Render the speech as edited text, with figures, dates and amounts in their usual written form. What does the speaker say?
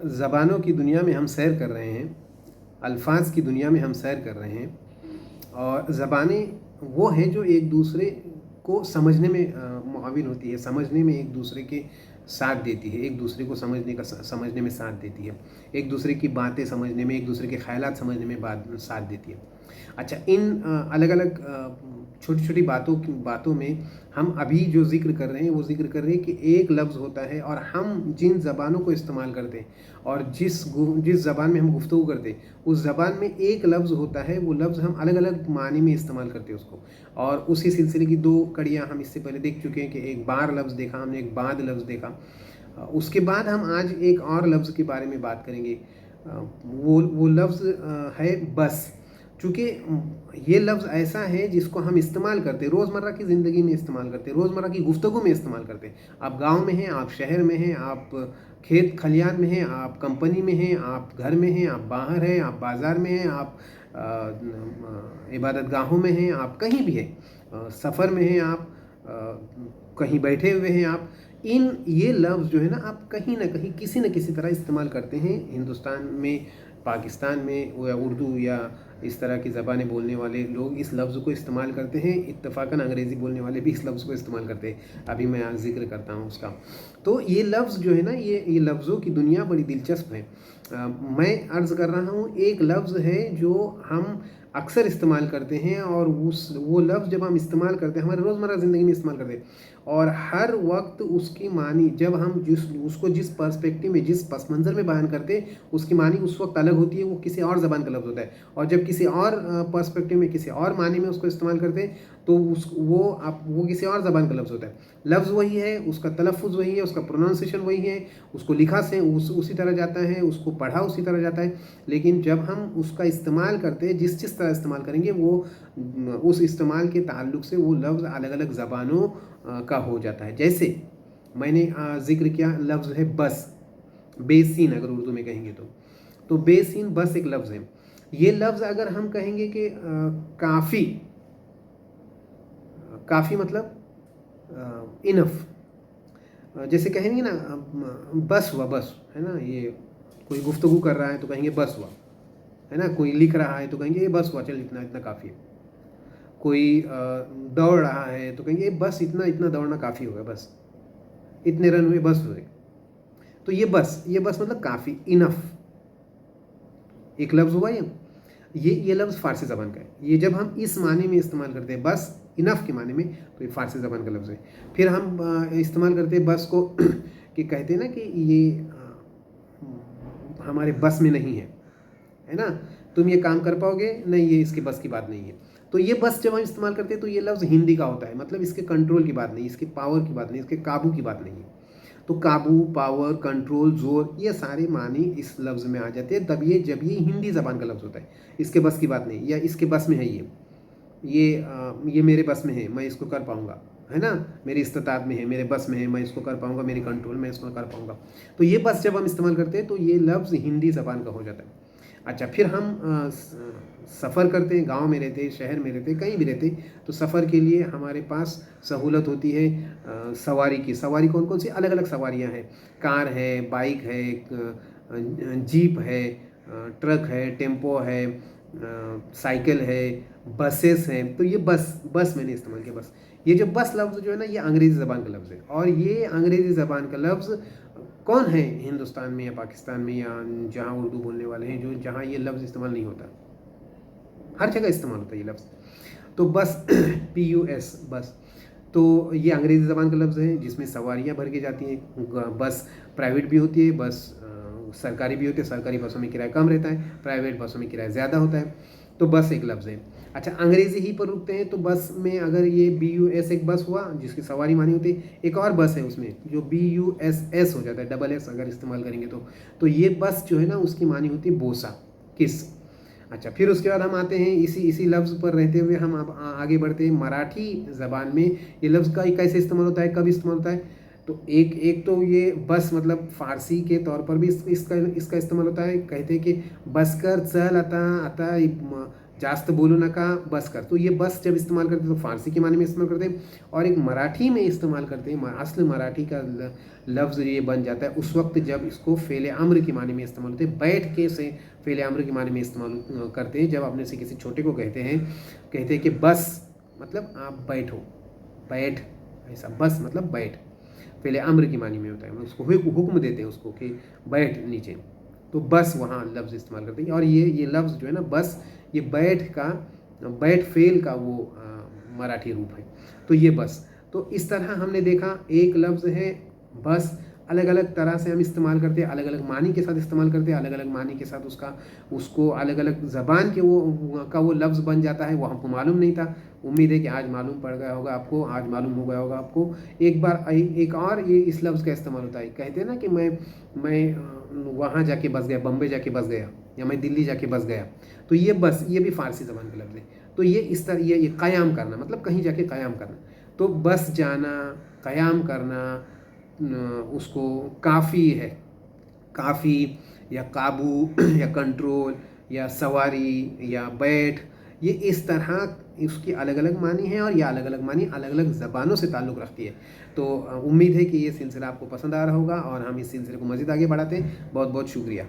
ज़बानों की दुनिया में हम सैर कर रहे हैं, अल्फाज की दुनिया में हम सैर कर रहे हैं, और ज़बानें वो हैं जो एक दूसरे को समझने में मुआविन होती है, समझने में एक दूसरे के साथ देती है, एक दूसरे को समझने में साथ देती है, एक दूसरे की बातें समझने में, एक दूसरे के ख़यालात समझने में साथ देती है। अच्छा, इन अलग अलग छोटी छोटी बातों में हम अभी जो ज़िक्र कर रहे हैं वो ज़िक्र कर रहे हैं कि एक लफ्ज़ होता है, और हम जिन ज़बानों को इस्तेमाल करते हैं और जिस ज़बान में हम गुफ्तगू करते हैं उस ज़बान में एक लफ्ज़ होता है, वो लफ्ज़ हम अलग अलग मानी में इस्तेमाल करते हैं उसको। और उसी सिलसिले की दो कड़ियाँ हम इससे पहले देख चुके हैं कि एक बार लफ्ज़ देखा हमने, एक बाद लफ्ज़ देखा। उसके बाद हम आज एक और लफ्ज़ के बारे में बात करेंगे। वो लफ्ज़ है बस। चूँकि ये लफ्ज़ ऐसा है जिसको हम इस्तेमाल करते हैं, रोज़मर्रा की ज़िंदगी में इस्तेमाल करते हैं, रोज़मर्रा की गुफ्तगू में इस्तेमाल करते हैं। आप गांव में हैं, आप शहर में हैं, आप खेत खलियान में हैं, आप कंपनी में हैं, आप घर में हैं, आप बाहर हैं, आप बाज़ार में हैं, आप इबादत गाहों में हैं, आप कहीं भी हैं, सफ़र में हैं, आप कहीं बैठे हुए हैं, आप ये लफ्ज़ जो है ना, आप कहीं ना कहीं किसी न किसी तरह इस्तेमाल करते हैं। हिंदुस्तान में, पाकिस्तान में, या उर्दू या इस तरह की ज़बानें बोलने वाले लोग इस लफ्ज़ को इस्तेमाल करते हैं। इत्तफ़ाक़न अंग्रेज़ी बोलने वाले भी इस लफ्ज़ को इस्तेमाल करते हैं। अभी मैं आज ज़िक्र करता हूँ उसका। तो ये लफ्ज़ जो है ना, ये लफ्ज़ों की दुनिया बड़ी दिलचस्प है। मैं अर्ज़ कर रहा हूँ, एक लफ्ज़ है जो हम अक्सर इस्तेमाल करते हैं, और वो लफ्ज़ जब हम इस्तेमाल करते हैं, हमारे रोज़मर्रा ज़िंदगी में इस्तेमाल करते हैं, और हर वक्त उसकी मानी, जब हम उसको जिस पर्सपेक्टिव में, जिस पस मंज़र में बयान करते हैं, उसकी मानी उस वक्त अलग होती है, वो किसी और ज़बान का लफ्ज़ होता है। और जब किसी और पर्सपेक्टिव में, किसी और मानी में उसको इस्तेमाल करते हैं, तो वो किसी और ज़बान का लफ्ज़ होता है। लफ्ज़ वही है, उसका तलफ़्फ़ुज़ वही है, उसका प्रोनाउंसिएशन वही है, उसको लिखा से उसी तरह जाता है, उसको पढ़ा उसी तरह जाता है, लेकिन जब हम उसका इस्तेमाल करते हैं, जिस तरह इस्तेमाल करेंगे, वो उस इस्तेमाल के ताल्लुक़ से वो लफ्ज़ अलग अलग ज़बानों का हो जाता है। जैसे मैंने ज़िक्र किया, लफ्ज़ है बस, बेसिन अगर उर्दू में कहेंगे तो बेसिन बस एक लफ्ज़ है। ये लफ्ज़ अगर हम कहेंगे कि काफ़ी, काफ़ी मतलब इनफ, जैसे कहेंगे ना बस हुआ, बस है ना, ये कोई गुफ्तगू कर रहा है तो कहेंगे बस हुआ, है ना, कोई लिख रहा है तो कहेंगे ये बस हुआ, चल इतना इतना काफ़ी है। कोई दौड़ रहा है तो कहेंगे बस इतना इतना दौड़ना काफ़ी होगा, बस इतने रन हुए, बस हुए। तो ये बस मतलब काफ़ी, इनफ एक लफ्ज़ हुआ। ये लफ्ज़ फ़ारसी ज़बान का है। ये जब हम इस मानी में इस्तेमाल करते हैं, बस इनफ के माने में, तो ये फ़ारसी ज़बान का लफ्ज़ है। फिर हम इस्तेमाल करते हैं बस को कि कहते हैं ना कि ये हमारे बस में नहीं है ना, तुम ये काम कर पाओगे नहीं, ये इसके बस की बात नहीं है। तो ये बस जब हम इस्तेमाल करते हैं तो ये लफ्ज़ हिंदी का होता है, मतलब इसके कंट्रोल की बात नहीं, इसके पावर की बात नहीं, इसके काबू की बात नहीं है। तो काबू, पावर, कंट्रोल, ज़ोर, ये सारे मानी इस लफ्ज़ में आ जाते हैं तब जब ये हिंदी ज़बान का लफ्ज़ होता है। इसके बस की बात नहीं, या इसके बस में है, ये मेरे बस में है, मैं इसको कर पाऊँगा, है ना, मेरी इस्तिताअत में है, मेरे बस में है, मैं इसको कर पाऊँगा, मेरी कंट्रोल में इसको कर पाऊँगा। तो ये बस जब हम इस्तेमाल करते हैं तो ये लफ्ज़ हिंदी ज़बान का हो जाता है। अच्छा, फिर हम सफ़र करते हैं, गांव में रहते, शहर में रहते, कहीं भी रहते, तो सफ़र के लिए हमारे पास सहूलत होती है सवारी की। सवारी कौन कौन सी अलग अलग सवारियां हैं, कार है, बाइक है, जीप है, ट्रक है, टेम्पो है, साइकिल है, बसेस हैं। तो ये बस मैंने इस्तेमाल किया, बस। ये जो बस लफ्ज़ जो है ना, ये अंग्रेज़ी ज़बान का लफ्ज़ है, और ये अंग्रेज़ी ज़बान का लफ्ज़ कौन है हिंदुस्तान में या पाकिस्तान में या जहाँ उर्दू बोलने वाले हैं, जहाँ ये लफ्ज़ इस्तेमाल नहीं होता, हर जगह इस्तेमाल होता है ये लफ्ज़। तो बस PUS, बस, तो ये अंग्रेज़ी ज़बान का लफ्ज़ है जिसमें सवारियाँ भर के जाती हैं। बस प्राइवेट भी होती है, बस सरकारी भी होती है। सरकारी बसों में किराया कम रहता है, प्राइवेट बसों में किराया ज़्यादा होता है। तो बस एक लफ्ज़ है। अच्छा, अंग्रेज़ी ही पर रुकते हैं तो बस में अगर ये BUS एक बस हुआ जिसकी सवारी मानी होती है, एक और बस है उसमें जो BUSS हो जाता है, डबल S अगर इस्तेमाल करेंगे तो ये बस जो है ना, उसकी मानी होती है बोसा, किस। अच्छा, फिर उसके बाद हम आते हैं इसी लफ्ज़ पर रहते हुए हम आगे बढ़ते हैं। मराठी ज़बान में ये लफ्ज़ का कैसे इस्तेमाल होता है, कब इस्तेमाल होता है, तो एक तो ये बस मतलब फ़ारसी के तौर पर भी इसका इस्तेमाल होता है। कहते हैं कि बस कर चल आता आता जास्त बोलू नका, बस कर। तो ये बस जब इस्तेमाल करते हैं तो फारसी के माने में इस्तेमाल करते हैं, और एक मराठी में इस्तेमाल करते हैं। असल मराठी का लफ्ज़ ये बन जाता है उस वक्त जब इसको फ़ेल अम्र के माने में इस्तेमाल होते हैं। बैठ के से फ़ेल अम्र के माने में इस्तेमाल करते हैं। जब अपने से किसी छोटे को कहते हैं कि बस मतलब आप बैठो, बैठ, ऐसा बस मतलब बैठ, फ़ेल अम्र के माने में होता है। उसको हुक्म देते हैं उसको कि बैठ नीचे, तो बस वहाँ लफ्ज़ इस्तेमाल करते हैं। और ये लफ्ज़ जो है ना बस, ये बैठ फ़ेल का वो मराठी रूप है। तो ये बस, तो इस तरह हमने देखा एक लफ्ज़ है बस, अलग अलग तरह से हम इस्तेमाल करते हैं, अलग अलग मानी के साथ इस्तेमाल करते हैं, अलग अलग मानी के साथ उसको अलग अलग ज़बान के वो लफ्ज़ बन जाता है। वो हमको मालूम नहीं था, उम्मीद है कि आज मालूम पड़ गया होगा आपको, आज मालूम हो गया होगा आपको। एक बार एक और ये इस लफ्ज़ का इस्तेमाल होता है, कहते हैं ना कि मैं वहाँ जाके बस गया, बम्बे जाके बस गया, या मैं दिल्ली जाके बस गया। तो ये बस, ये भी फ़ारसी ज़बान का लफ्ज़ है। तो ये इस तरह ये क़याम करना, मतलब कहीं जाके क़याम करना। तो बस जाना, क़याम करना, उसको काफ़ी है, काफ़ी या काबू या कंट्रोल या सवारी या बैठ, ये इस तरह इसकी अलग अलग मानी है, और ये अलग अलग मानी अलग अलग ज़बानों से ताल्लुक़ रखती है। तो उम्मीद है कि ये सिलसिला आपको पसंद आ रहा होगा, और हम इस सिलसिले को मज़ीद आगे बढ़ाते हैं। बहुत बहुत शुक्रिया।